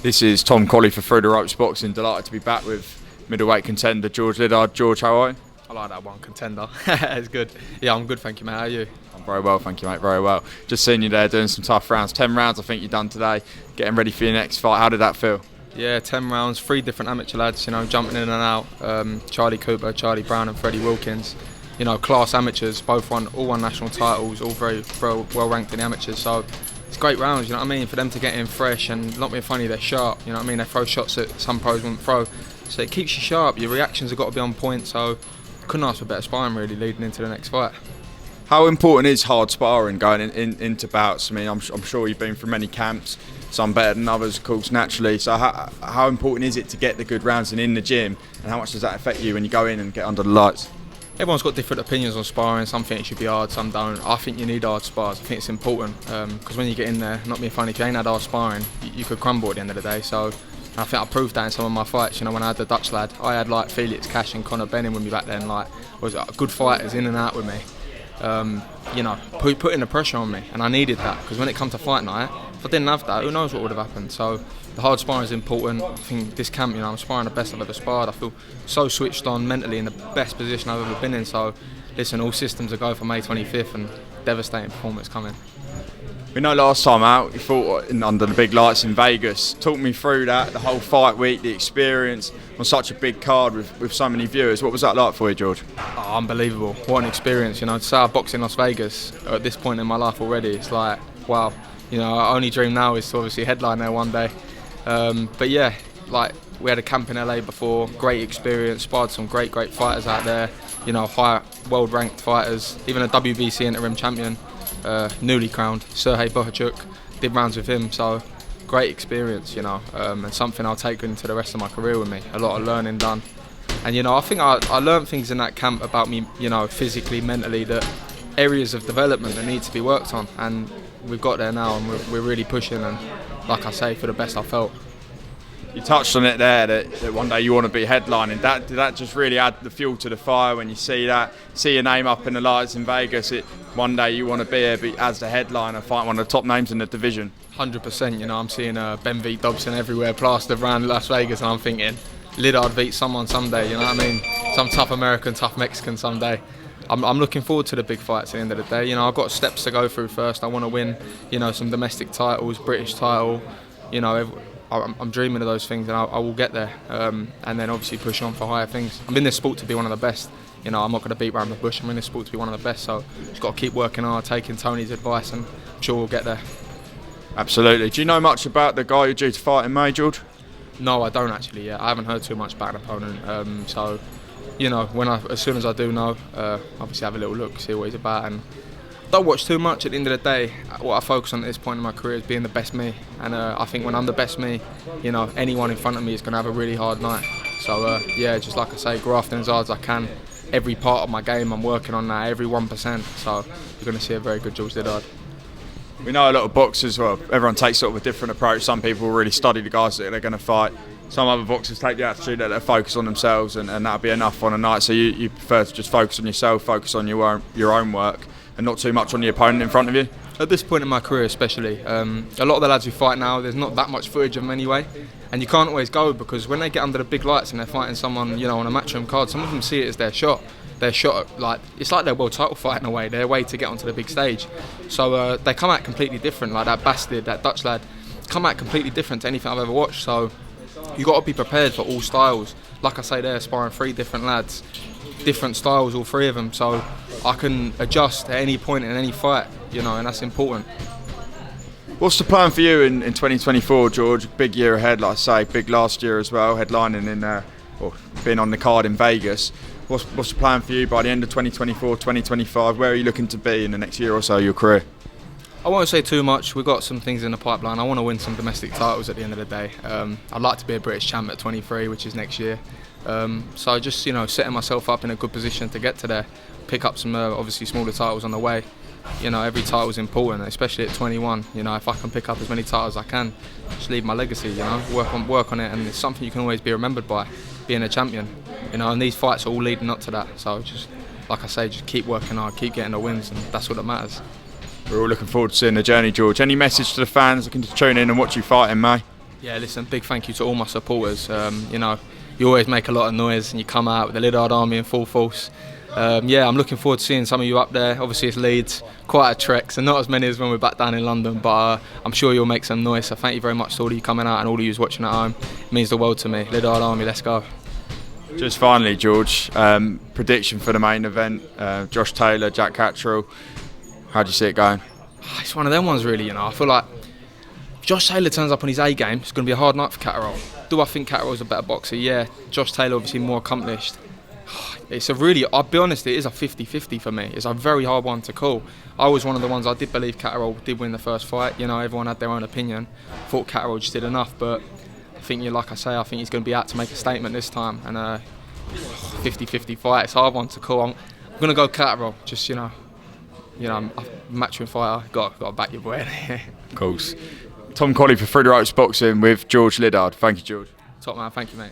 This is Tom Colley for Through the Ropes Boxing. Delighted to be back with middleweight contender George Liddard. George, how are you? I like that one, contender. It's good. Yeah, I'm good, thank you, mate. How are you? I'm very well, thank you, mate. Very well. Just seeing you there doing some tough rounds. 10 rounds, I think you've done today. Getting ready for your next fight. How did that feel? Yeah, 10 rounds, 3 different amateur lads, jumping in and out. Charlie Cooper, Charlie Brown and Freddie Wilkins. Class amateurs, all won national titles, all very well ranked in the amateurs. So it's great rounds, you know what I mean? For them to get in fresh and not being funny, they're sharp, you know what I mean? They throw shots that some pros wouldn't throw. So it keeps you sharp, your reactions have got to be on point. So couldn't ask for better sparring really leading into the next fight. How important is hard sparring going into bouts? I mean, I'm sure you've been through many camps, some better than others, of course, naturally. So how important is it to get the good rounds in the gym, and how much does that affect you when you go in and get under the lights? Everyone's got different opinions on sparring. Some think it should be hard, some don't. I think you need hard spars. I think it's important because when you get in there, not being funny, if you ain't had hard sparring, you could crumble at the end of the day. So I think I proved that in some of my fights. When I had the Dutch lad, I had like Felix Cash and Conor Benning with me back then. Like, was good fighters in and out with me. Putting the pressure on me, and I needed that because when it comes to fight night, if I didn't have that, who knows what would have happened. So the hard sparring is important. I think this camp, I'm sparring the best I've ever sparred. I feel so switched on mentally in the best position I've ever been in. So listen, all systems are go for May 25th and devastating performance coming. We know last time out you fought under the big lights in Vegas. Talk me through that, the whole fight week, the experience on such a big card with so many viewers. What was that like for you, George? Oh, unbelievable. What an experience. To start boxing in Las Vegas at this point in my life already, it's like, wow. Our only dream now is to obviously headline there one day. But yeah, like we had a camp in LA before, great experience, sparred some great fighters out there, high world ranked fighters, even a WBC interim champion, newly crowned, Sergey Bohachuk, did rounds with him, so great experience, and something I'll take into the rest of my career with me, a lot of learning done. And I think I learned things in that camp about me, physically, mentally, that areas of development that need to be worked on, and we've got there now and we're really pushing, and like I say, for the best I felt. You touched on it there, that one day you want to be headlining. Did that just really add the fuel to the fire when you see your name up in the lights in Vegas? One day you want to be here as the headliner, fight one of the top names in the division. 100%, I'm seeing Ben v Dobson everywhere, plastered around Las Vegas, and I'm thinking, Liddard beats someone someday, you know what I mean? Some tough American, tough Mexican someday. I'm looking forward to the big fights at the end of the day. I've got steps to go through first. I want to win, some domestic titles, British title. I'm dreaming of those things, and I will get there. And then obviously push on for higher things. I'm in this sport to be one of the best. I'm not going to beat around the bush. I'm in this sport to be one of the best. So just got to keep working hard, taking Tony's advice, and I'm sure we'll get there. Absolutely. Do you know much about the guy you're due to fight in May, George? No, I don't actually. I haven't heard too much about an opponent. So. As soon as I do know, obviously have a little look, see what he's about, and don't watch too much. At the end of the day, what I focus on at this point in my career is being the best me, and I think when I'm the best me, anyone in front of me is going to have a really hard night. So just like I say, grafting as hard as I can. Every part of my game I'm working on now, every 1%. So you're going to see a very good George Liddard. We know a lot of boxers, well, everyone takes sort of a different approach. Some people really study the guys that they're going to fight. Some other boxers take the attitude that they focus on themselves, and that'll be enough on a night. So you prefer to just focus on yourself, focus on your own work, and not too much on the opponent in front of you? At this point in my career especially, a lot of the lads who fight now, there's not that much footage of them anyway, and you can't always go because when they get under the big lights and they're fighting someone on a matchroom card, some of them see it as their shot. It's like their world title fight in a way, their way to get onto the big stage. So they come out completely different, like that bastard, that Dutch lad, come out completely different to anything I've ever watched. So you got to be prepared for all styles. Like I say, they're sparring 3 different lads, different styles, all 3 of them. So I can adjust at any point in any fight, and that's important. What's the plan for you in 2024, George? Big year ahead, like I say, big last year as well, headlining being on the card in Vegas. What's the plan for you by the end of 2024, 2025? Where are you looking to be in the next year or so of your career? I won't say too much. We've got some things in the pipeline. I want to win some domestic titles at the end of the day. I'd like to be a British champ at 23, which is next year. So just setting myself up in a good position to get to there. Pick up some obviously smaller titles on the way. Every title's important, especially at 21. If I can pick up as many titles as I can, just leave my legacy. Work on it, and it's something you can always be remembered by, being a champion. And these fights are all leading up to that. So just like I say, just keep working hard, keep getting the wins, and that's what that matters. We're all looking forward to seeing the journey, George. Any message to the fans looking to tune in and watch you fight in May? Yeah, listen, big thank you to all my supporters. You know, you always make a lot of noise and you come out with the Liddard Army in full force. Yeah, I'm looking forward to seeing some of you up there. Obviously it's Leeds, quite a trek, so not as many as when we're back down in London, but I'm sure you'll make some noise. So thank you very much to all of you coming out and all of you who's watching at home. It means the world to me. Liddard Army, let's go. Just finally, George, prediction for the main event, Josh Taylor, Jack Catterall. How do you see it going? It's one of them ones really, you know. I feel like if Josh Taylor turns up on his A game, it's going to be a hard night for Catterall. Do I think Catterall's a better boxer? Yeah. Josh Taylor obviously more accomplished. It's a really, I'll be honest, it is a 50-50 for me. It's a very hard one to call. I was one of the ones, I did believe Catterall did win the first fight. You know, everyone had their own opinion. Thought Catterall just did enough, but I think, like I say, I think he's going to be out to make a statement this time. And 50-50 fight, it's a hard one to call. I'm going to go Catterall, just, you know, I'm a matchroom fighter. Got to back your boy. Of course. Tom Colley for ThroughTheRopes Boxing with George Liddard. Thank you, George. Top man, thank you, mate.